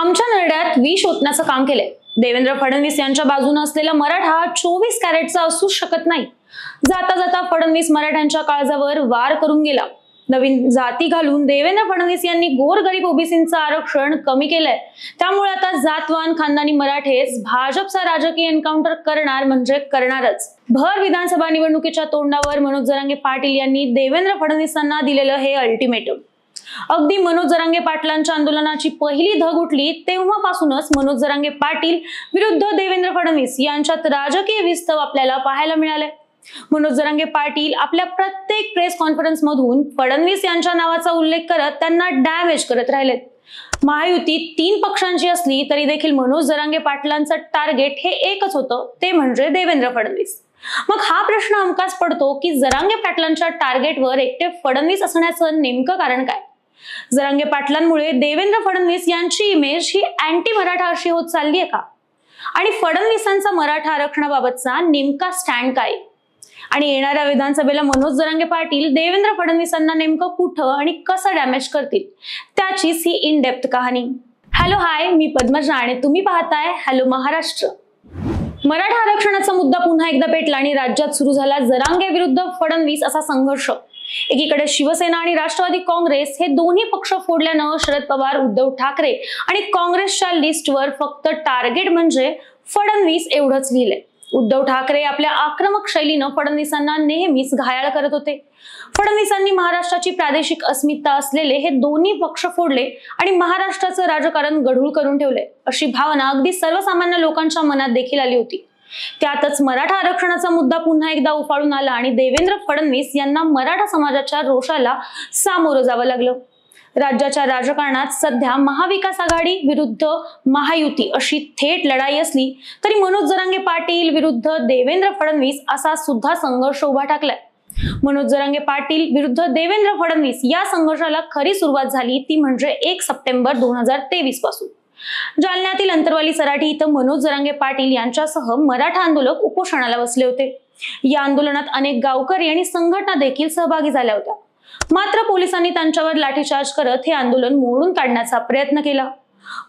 आमच्या नरड्यात विष ओतण्याचं काम केलंय। देवेंद्र फडणवीस यांच्या बाजूने असलेला मराठा 24 कॅरेटचा असूच शकत नाही। जाता जाता फडणवीस मराठ्यांच्या काळजावर वार करून गेला। नवीन जाती घालून देवेंद्र फडणवीस यांनी गोरगरीब ओबीसींचं आरक्षण कमी केलंय। त्यामुळे आता जातवान खानदानी मराठेच भाजपचा राजकीय एन्काउंटर करणार म्हणजे करणारच। भर विधानसभा निवडणुकीच्या तोंडावर मनोज जरांगे पाटील यांनी देवेंद्र फडणवीसांना दिलेलं हे अल्टिमेटम। अगदी मनोज जरांगे पाटलांच्या आंदोलनाची पहिली धग उठली तेव्हापासूनच मनोज जरांगे पाटील विरुद्ध देवेंद्र फडणवीस यांच्यात राजकीय विस्तव आपल्याला पाहायला मिळाले। मनोज जरांगे पाटील आपल्या प्रत्येक प्रेस कॉन्फरन्स मधून फडणवीस यांच्या नावाचा उल्लेख करत त्यांना डॅमेज करत राहिलेत। महायुती 3 पक्षांची असली तरी देखील मनोज जरांगे पाटलांचं टार्गेट हे एकच होतं, ते म्हणजे देवेंद्र फडणवीस। मग हा प्रश्न हमखास पडतो की जरांगे पाटलांच्या टार्गेटवर एकटे फडणवीस असण्याचं नेमकं कारण काय? जरांगे पाटलांमुळे देवेंद्र फडणवीस यांची इमेज ही अँटी मराठा अशी होत चालली आहे का? आणि फडणवीसांचा मराठा आरक्षणाबाबतचा नेमका स्टँड काय? आणि येणाऱ्या विधानसभेला मनोज जरांगे पाटील देवेंद्र फडणवीसांना नेमकं कुठं आणि कसं डॅमेज करतील, त्याचीच ही इन डेप्थ कहाणी। हॅलो हाय, मी पद्मजा आणि तुम्ही पाहताय हॅलो महाराष्ट्र। मराठा आरक्षणाचा मुद्दा पुन्हा एकदा पेटला आणि राज्यात सुरू झाला जरांगे विरुद्ध फडणवीस असा संघर्ष। एकीकडे शिवसेना आणि राष्ट्रवादी काँग्रेस हे दोन्ही पक्ष फोडल्यानं शरद पवार, उद्धव ठाकरे आणि काँग्रेसच्या लिस्टवर फक्त टार्गेट म्हणजे फडणवीस एवढंच लिहिलंय। उद्धव ठाकरे आपल्या आक्रमक शैलीनं फडणवीसांना नेहमीच घायाळ करत होते। फडणवीसांनी महाराष्ट्राची प्रादेशिक अस्मिता असलेले हे दोन्ही पक्ष फोडले आणि महाराष्ट्राचं राजकारण गढूळ करून ठेवले, अशी भावना अगदी सर्वसामान्य लोकांच्या मनात देखील आली होती। त्यातच मराठा आरक्षणाचा मुद्दा पुन्हा एकदा उफाळून आला आणि देवेंद्र फडणवीस यांना मराठा समाजाच्या रोषाला सामोरं जावं लागलं। राज्याच्या राजकारणात सध्या महाविकास आघाडी विरुद्ध महायुती अशी थेट लढाई असली तरी मनोज जरांगे पाटील विरुद्ध देवेंद्र फडणवीस असा सुद्धा संघर्ष उभा ठाकलाय। मनोज जरांगे पाटील विरुद्ध देवेंद्र फडणवीस या संघर्षाला खरी सुरुवात झाली ती म्हणजे 1 सप्टेंबर 2023 पासून। जालन्यातील अंतरवाली सराठी इथं मनोज जरांगे पाटील यांच्यासह मराठा आंदोलक उपोषणाला बसले होते। या आंदोलनात अनेक गावकरी आणि संघटना देखील सहभागी झाल्या होत्या। मात्र पोलिसांनी त्यांच्यावर लाठीचार्ज करत हे आंदोलन मोडून काढण्याचा प्रयत्न केला।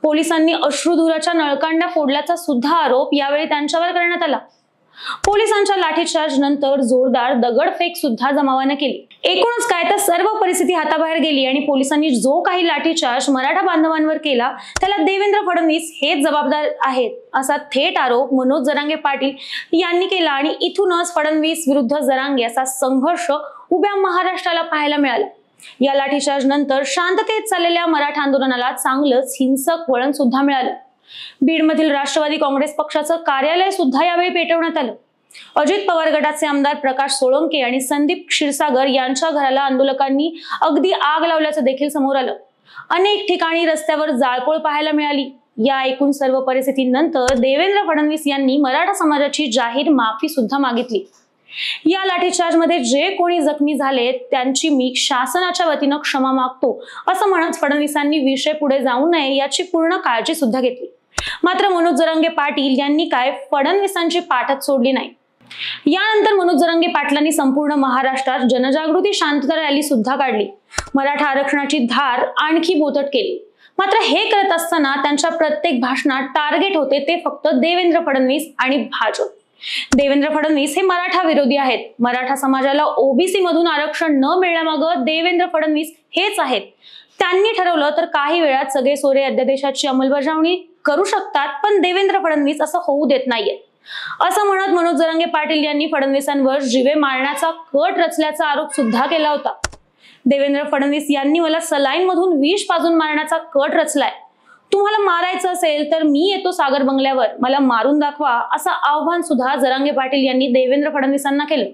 पोलिसांनी अश्रुधुराच्या नळकांड्या फोडल्याचा सुद्धा आरोप यावेळी त्यांच्यावर करण्यात आला। पोलिसांच्या लाठीचार्ज नंतर जोरदार दगडफेक सुद्धा जमावाने केली। एकूणच काय तर सर्व परिस्थिती हाताबाहेर गेली आणि पोलिसांनी जो काही लाठीचार्ज मराठा बांधवांवर केला त्याला देवेंद्र फडणवीस हेच जबाबदार आहेत असा थेट आरोप मनोज जरांगे पाटील यांनी केला आणि इथूनच फडणवीस विरुद्ध जरांगे असा संघर्ष उभ्या महाराष्ट्राला पाहायला मिळाला। या लाठीचार्ज नंतर शांततेत चाललेल्या मराठा आंदोलनाला चांगलंच हिंसक वळण सुद्धा मिळालं। बीडमधील राष्ट्रवादी काँग्रेस पक्षाचं कार्यालय सुद्धा यावेळी पेटवण्यात आलं। अजित पवार गटाचे आमदार प्रकाश सोळंके आणि संदीप क्षीरसागर यांच्या घराला आंदोलकांनी अगदी आग लावल्याचं देखील समोर आलं। अनेक ठिकाणी रस्त्यावर जाळपोळ पाहायला मिळाली। या एकूण सर्व परिस्थितीनंतर देवेंद्र फडणवीस यांनी मराठा समाजाची जाहीर माफी सुद्धा मागितली। या लाठीचार्ज मध्ये जे कोणी जखमी झाले त्यांची मी शासनाच्या वतीनं क्षमा मागतो असं म्हणत फडणवीसांनी विषय पुढे जाऊ नये याची पूर्ण काळजी सुद्धा घेतली। मात्र मनोज जरांगे पाटील यांनी काय फडणवीसांची पाठच सोडली नाही। यानंतर मनोज जरांगे पाटलांनी संपूर्ण महाराष्ट्रात जनजागृती शांतता रॅली सुद्धा काढली। मराठा आरक्षणाची धार आणखी बोथट केली। मात्र हे करत असताना त्यांच्या प्रत्येक भाषणात टार्गेट होते ते फक्त देवेंद्र फडणवीस आणि भाजप। देवेंद्र फडणवीस हे मराठा विरोधी आहेत। मराठा समाजाला ओबीसी मधून आरक्षण न मिळण्यामागं देवेंद्र फडणवीस हेच आहेत। त्यांनी ठरवलं तर काही वेळात सगळे सोरे अध्यादेशाची अंमलबजावणी करू शकतात, पण देवेंद्र फडणवीस असं होऊ देत नाहीये असं म्हणत मनोज जरांगे पाटील यांनी फडणवीसांवर जीवे मारण्याचा कट रचल्याचा आरोप सुद्धा केला होता। देवेंद्र फडणवीस यांनी मला सलाईन मधून विष पाजून मारण्याचा कट रचलाय। तुम्हाला मारायचं असेल तर मी येतो सागर बंगल्यावर, मला मारून दाखवा असं आव्हान सुद्धा जरांगे पाटील यांनी देवेंद्र फडणवीसांना केलं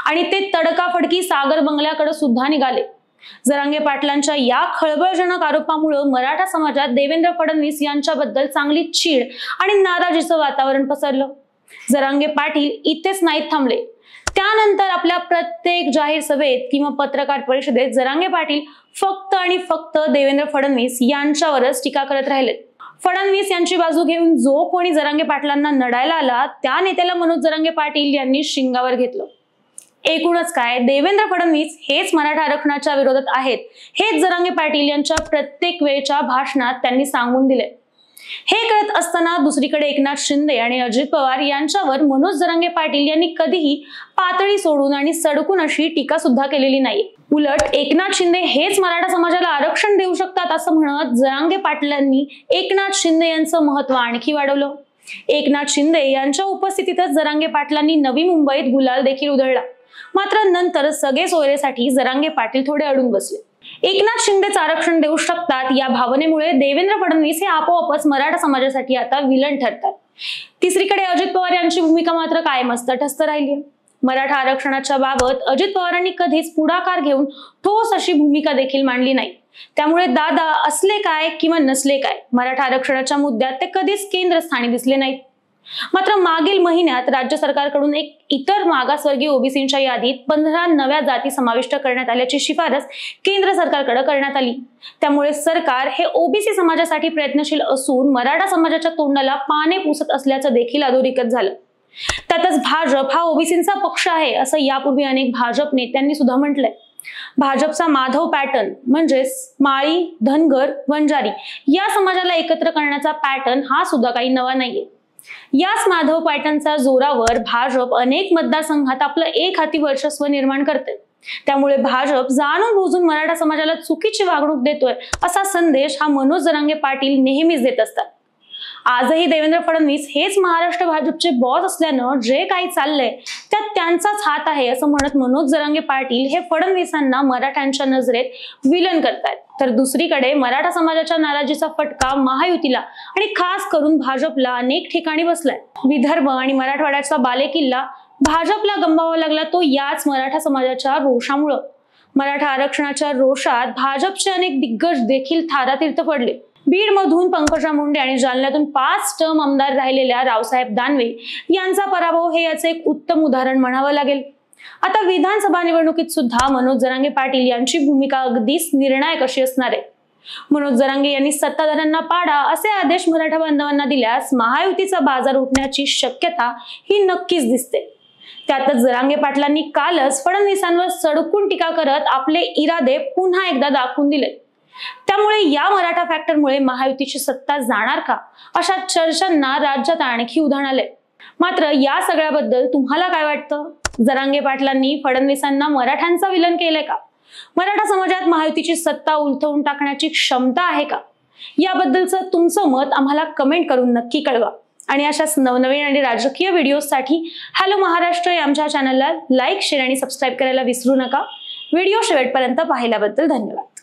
आणि ते तडकाफडकी सागर बंगल्याकडे सुद्धा निघाले। जरांगे पाटलांच्या या खळबळजनक आरोपामुळे मराठा समाजात देवेंद्र फडणवीस यांच्याबद्दल चांगली चीड आणि नाराजीचं वातावरण पसरलं। जरांगे पाटील इथेच नाहीत थांबले। त्यानंतर आपल्या प्रत्येक जाहीर सभेत किंवा पत्रकार परिषदेत जरांगे पाटील फक्त आणि फक्त देवेंद्र फडणवीस यांच्यावरच टीका करत राहिले। फडणवीस यांची बाजू घेऊन जो कोणी जरांगे पाटलांना नडायला आला त्या नेत्याला मनोज जरांगे पाटील यांनी शिंगावर घेतलं। एकूणच काय, देवेंद्र फडणवीस हेच मराठा आरक्षणाच्या विरोधात आहेत हेच जरांगे पाटील यांच्या प्रत्येक वेळच्या भाषणात त्यांनी सांगून दिले। हे कळत असताना दुसरीकडे एकनाथ शिंदे आणि अजित पवार यांच्यावर मनोज जरांगे पाटील यांनी कधीही पातळी सोडून आणि सडकून अशी टीका सुद्धा केलेली नाही। उलट एकनाथ शिंदे हेच मराठा समाजाला आरक्षण देऊ शकतात असं म्हणत जरांगे पाटलांनी एकनाथ शिंदे यांचं महत्व आणखी वाढवलं। एकनाथ शिंदे यांच्या उपस्थितीतच जरांगे पाटलांनी नवी मुंबईत गुलाल देखील उधळला। मात्र नंतर सगळे सोयरेसाठी जरांगे पाटील थोडे अडून बसले। एकनाथ शिंदेच आरक्षण देऊ शकतात या भावनेमुळे देवेंद्र फडणवीस हे आपोआपच मराठा समाजासाठी आता विलन ठरतात। तिसरीकडे अजित पवार यांची भूमिका मात्र कायमच तटस्थ राहिली। मराठा आरक्षणाच्या बाबत अजित पवारांनी कधीच पुढाकार घेऊन ठोस अशी भूमिका देखील मांडली नाही। त्यामुळे दादा असले काय किंवा नसले काय, मराठा आरक्षणाच्या मुद्द्यात ते कधीच केंद्रस्थानी दिसले नाहीत। मात्र मागील महिन्यात राज्य सरकारकडून एक इतर मागासवर्गीय ओबीसींच्या यादीत 15 नव्या जाती समाविष्ट करण्यात आल्याची शिफारस केंद्र सरकारकडे करण्यात आली। त्यामुळे सरकार हे ओबीसी समाजासाठी प्रयत्नशील असून मराठा समाजाच्या तोंडाला पाने पुसत असल्याचं देखील अधोरेखित झालं। त्यातच भाजप हा ओबीसींचा पक्ष आहे असं यापूर्वी अनेक भाजप नेत्यांनी सुद्धा म्हटलंय। भाजपचा माधव पॅटर्न म्हणजेच माळी, धनगर, वंजारी या समाजाला एकत्र करण्याचा पॅटर्न हा सुद्धा काही नवा नाहीये। याच माधव पॅटर्नच्या जोरावर भाजप अनेक मतदारसंघात आपलं एक हाती वर्चस्व निर्माण करते। त्यामुळे भाजप जाणून बुजून मराठा समाजाला चुकीची वागणूक देतोय असा संदेश हा मनोज जरांगे पाटील नेहमीच देत असतात। आजही देवेंद्र फडणवीस हेच महाराष्ट्र भाजपचे बॉस असल्यानं जे काही चाललंय त्यात त्यांचाच हात आहे असं म्हणत मनोज जरांगे पाटील हे फडणवीसांना मराठ्यांच्या नजरेत विलन करतायत। तर दुसरीकडे मराठा समाजाच्या नाराजीचा फटका महायुतीला आणि खास करून भाजपला अनेक ठिकाणी बसलाय। विदर्भ आणि मराठवाड्याचा बालेकिल्ला भाजपला गमवावा लागला तो याच मराठा समाजाच्या रोषामुळे। मराठा आरक्षणाच्या रोषात भाजपचे अनेक दिग्गज देखील थारातीर्थ पडले। बीड मधून पंकजा मुंडे आणि जालन्यातून 5 टर्म आमदार राहिलेल्या रावसाहेब दानवे यांचा पराभव हे याचे एक उत्तम उदाहरण म्हणावं लागेल। आता विधानसभा निवडणुकीत सुद्धा मनोज जरांगे पाटील यांची भूमिका अगदीच निर्णायक अशी असणार आहे। मनोज जरांगे यांनी सत्ताधाऱ्यांना पाडा असे आदेश मराठा बांधवांना दिल्यास महायुतीचा बाजार उठण्याची शक्यता ही नक्कीच दिसते। त्यातच जरांगे पाटलांनी कालच फडणवीसांवर सडकून टीका करत आपले इरादे पुन्हा एकदा दाखवून दिले। त्यामुळे या मराठा फॅक्टरमुळे महायुतीची सत्ता जाणार का अशा चर्चांना राज्यात आणखी उधाण आले। मात्र या सगळ्याबद्दल तुम्हाला काय वाटतं? जरांगे पाटलांनी फडणवीसांना मराठ्यांचा विलन केलंय का? मराठा समाजात महायुतीची सत्ता उलथवून टाकण्याची क्षमता आहे का? याबद्दलचं तुमचं मत आम्हाला कमेंट करून नक्की कळवा। आणि अशाच नवनवीन आणि राजकीय व्हिडिओसाठी हॅलो महाराष्ट्र या आमच्या चॅनलला लाईक, शेअर आणि सबस्क्राईब करायला विसरू नका। व्हिडिओ शेवटपर्यंत पाहिल्याबद्दल धन्यवाद।